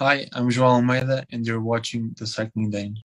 Hi, I'm João Almeida, and you're watching the Cycling Dane.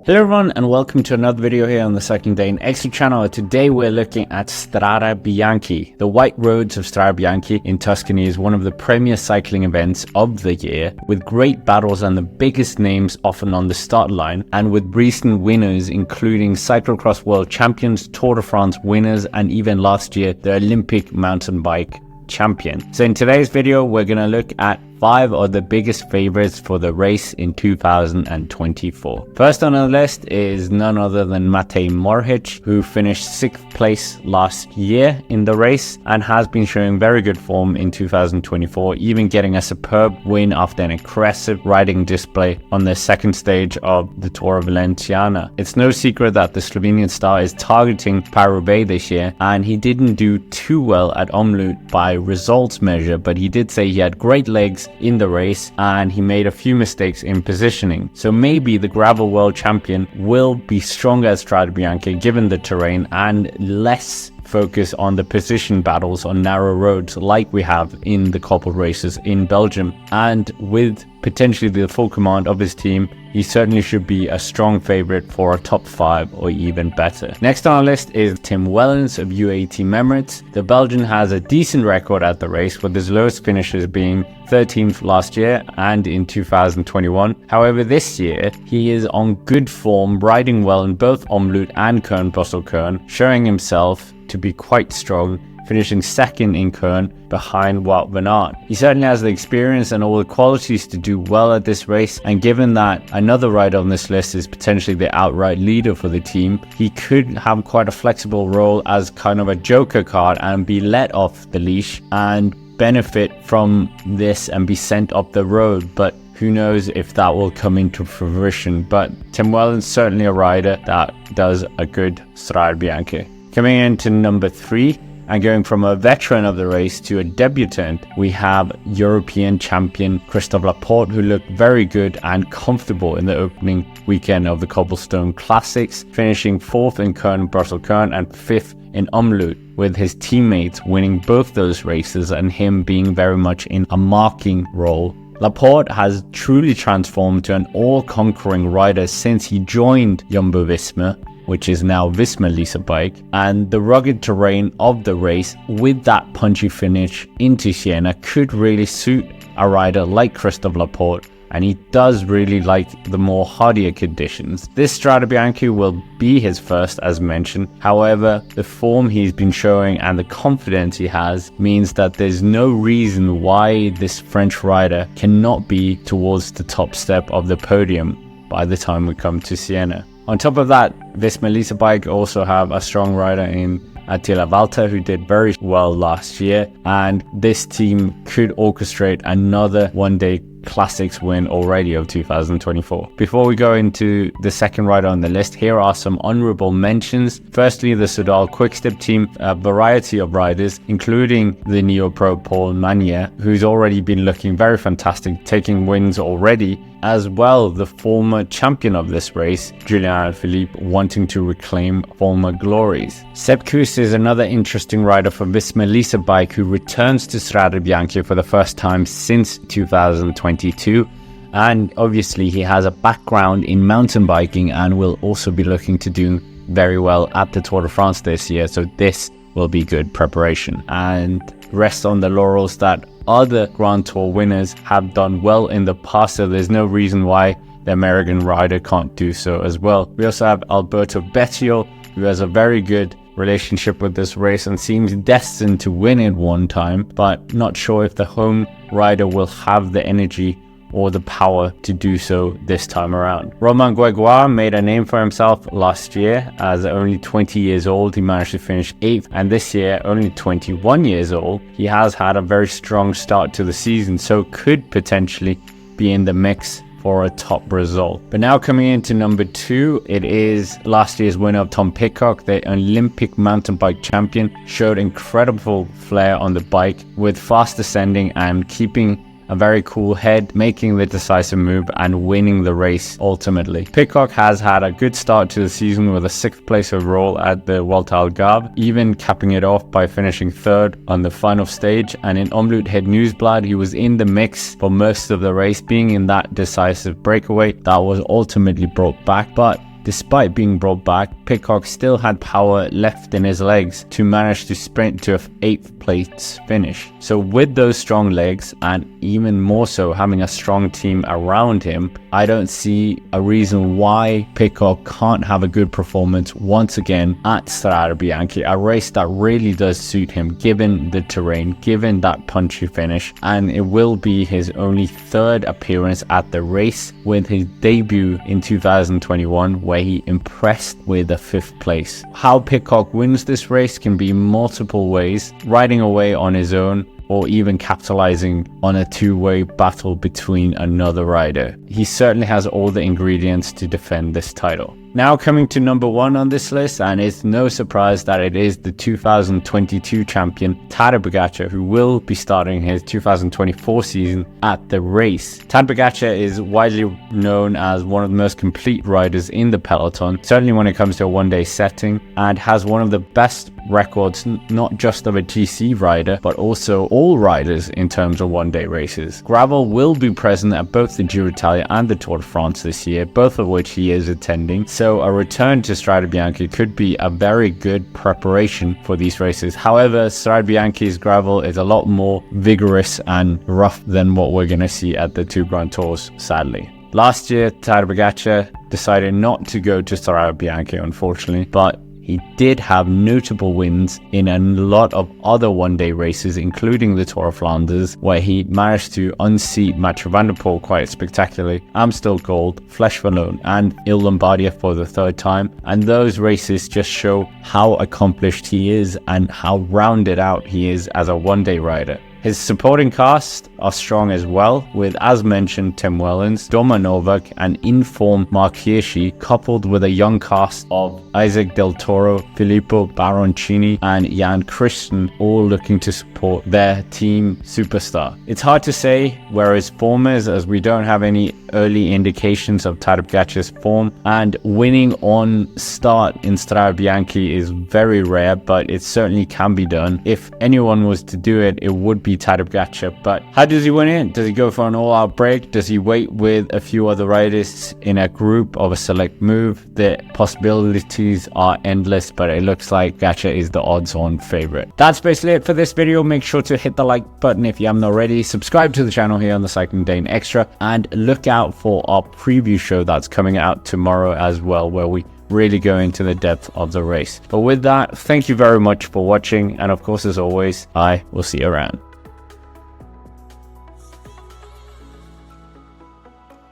Hello everyone and welcome to another video here on the Cycling Dane Extra channel. Today we're looking at Strade Bianche. The white roads of Strade Bianche in Tuscany is one of the premier cycling events of the year, with great battles and the biggest names often on the start line, and with recent winners including cyclocross world champions, Tour de France winners, and even last year the Olympic mountain bike champion. So in today's video we're going to look at 5 of the biggest favorites for the race in 2024. First on the list is none other than Matej Mohoric, who finished 6th place last year in the race and has been showing very good form in 2024, even getting a superb win after an impressive riding display on the second stage of the Tour of Valenciana. It's no secret that the Slovenian star is targeting Paris-Roubaix this year, and he didn't do too well at Omloop by results measure, but he did say he had great legs in the race and he made a few mistakes in positioning. So maybe the gravel world champion will be stronger at Strade Bianche given the terrain and less focus on the position battles on narrow roads like we have in the couple races in Belgium. And with potentially the full command of his team, he certainly should be a strong favorite for a top 5 or even better. Next on our list is Tim Wellens of UAE Team Emirates. The Belgian has a decent record at the race, with his lowest finishes being 13th last year and in 2021. However, this year he is on good form, riding well in both Omloop and Kuurne-Brussels-Kuurne, showing himself to be quite strong, finishing 2nd in Kuurne behind Wout van Aert. He certainly has the experience and all the qualities to do well at this race, and given that another rider on this list is potentially the outright leader for the team, he could have quite a flexible role as kind of a joker card and be let off the leash and benefit from this and be sent up the road. But who knows if that will come into fruition. But Tim Wellens certainly a rider that does a good Strade Bianche. Coming into number 3, and going from a veteran of the race to a debutant, we have European champion Christophe Laporte, who looked very good and comfortable in the opening weekend of the Cobblestone Classics, finishing 4th in Kuurne-Brussels-Kuurne and 5th in Omloop, with his teammates winning both those races and him being very much in a marking role. Laporte has truly transformed to an all-conquering rider since he joined Jumbo-Visma, which is now Visma Lease Bike, and the rugged terrain of the race with that punchy finish into Siena could really suit a rider like Christophe Laporte, and he does really like the more hardier conditions. This Strade Bianche will be his first, as mentioned. However, the form he's been showing and the confidence he has means that there's no reason why this French rider cannot be towards the top step of the podium by the time we come to Siena. On top of that, Visma Lease Bike also have a strong rider in Attila Valter, who did very well last year, and this team could orchestrate another one-day classics win already of 2024. Before we go into the second rider on the list, here are some honorable mentions. Firstly, the Soudal Quickstep team, a variety of riders, including the neo-pro Paul Magnier, who's already been looking very fantastic, taking wins already, as well the former champion of this race, Julien Alaphilippe, wanting to reclaim former glories. Sepp Kuss is another interesting rider for Visma Lease Bike, who returns to Strade Bianche for the first time since 2022. And obviously he has a background in mountain biking and will also be looking to do very well at the Tour de France this year, so this will be good preparation. And rest on the laurels that other Grand Tour winners have done well in the past, so there's no reason why the American rider can't do so as well. We also have Alberto Bettiol, who has a very good relationship with this race and seems destined to win it one time, but not sure if the home rider will have the energy or the power to do so this time around. Romain Grégoire made a name for himself last year. As only 20 years old, he managed to finish 8th, and this year, only 21 years old, he has had a very strong start to the season, so could potentially be in the mix for a top result. But now coming into number 2, it is last year's winner of Tom Pidcock, the Olympic mountain bike champion, showed incredible flair on the bike with fast descending and keeping a very cool head, making the decisive move and winning the race ultimately. Pidcock has had a good start to the season with a 6th place overall at the Vuelta al Garve, even capping it off by finishing 3rd on the final stage. And in Omloop Het Nieuwsblad, he was in the mix for most of the race, being in that decisive breakaway that was ultimately brought back. But despite being brought back, Pidcock still had power left in his legs to manage to sprint to an 8th place finish. So with those strong legs, and even more so having a strong team around him, I don't see a reason why Pidcock can't have a good performance once again at Strade Bianche, a race that really does suit him given the terrain, given that punchy finish. And it will be his only 3rd appearance at the race, with his debut in 2021 where he impressed with a 5th place. How Pidcock wins this race can be multiple ways: riding away on his own, or even capitalizing on a two-way battle between another rider. He certainly has all the ingredients to defend this title. Now coming to number 1 on this list, and it's no surprise that it is the 2022 champion Tadej Pogačar, who will be starting his 2024 season at the race. Tadej Pogačar is widely known as one of the most complete riders in the peloton, certainly when it comes to a one-day setting, and has one of the best records, not just of a GC rider, but also all riders in terms of one-day races. Gravel will be present at both the Giro d'Italia and the Tour de France this year, both of which he is attending. So a return to Strade Bianche could be a very good preparation for these races. However, Strade Bianche's gravel is a lot more vigorous and rough than what we're going to see at the two Grand Tours, sadly. Last year, Tadej Pogačar decided not to go to Strade Bianche, unfortunately, but he did have notable wins in a lot of other one-day races, including the Tour of Flanders, where he managed to unseat Mathieu van der Poel quite spectacularly, Amstel Gold, Flèche Wallonne, and Il Lombardia for the 3rd time. And those races just show how accomplished he is and how rounded out he is as a one-day rider. His supporting cast are strong as well, with, as mentioned, Tim Wellens, Doma Novak, and in-form Mark Hirschi, coupled with a young cast of Isaac Del Toro, Filippo Baroncini, and Jan Christian, all looking to support their team superstar. It's hard to say where his form is, as we don't have any early indications of Tadej Pogačar's form, and winning on start in Strade Bianche is very rare, but it certainly can be done. If anyone was to do it, it would be Tadej Pogačar. But how does he win it? Does he go for an all-out break? Does he wait with a few other riders in a group of a select move? The possibilities are endless, but it looks like Pogačar is the odds-on favorite. That's basically it for this video. Make sure to hit the like button if you haven't already, subscribe to the channel here on the Cycling Dane Extra, and look out for our preview show that's coming out tomorrow as well, where we really go into the depth of the race. But with that, thank you very much for watching, and of course, as always, I will see you around.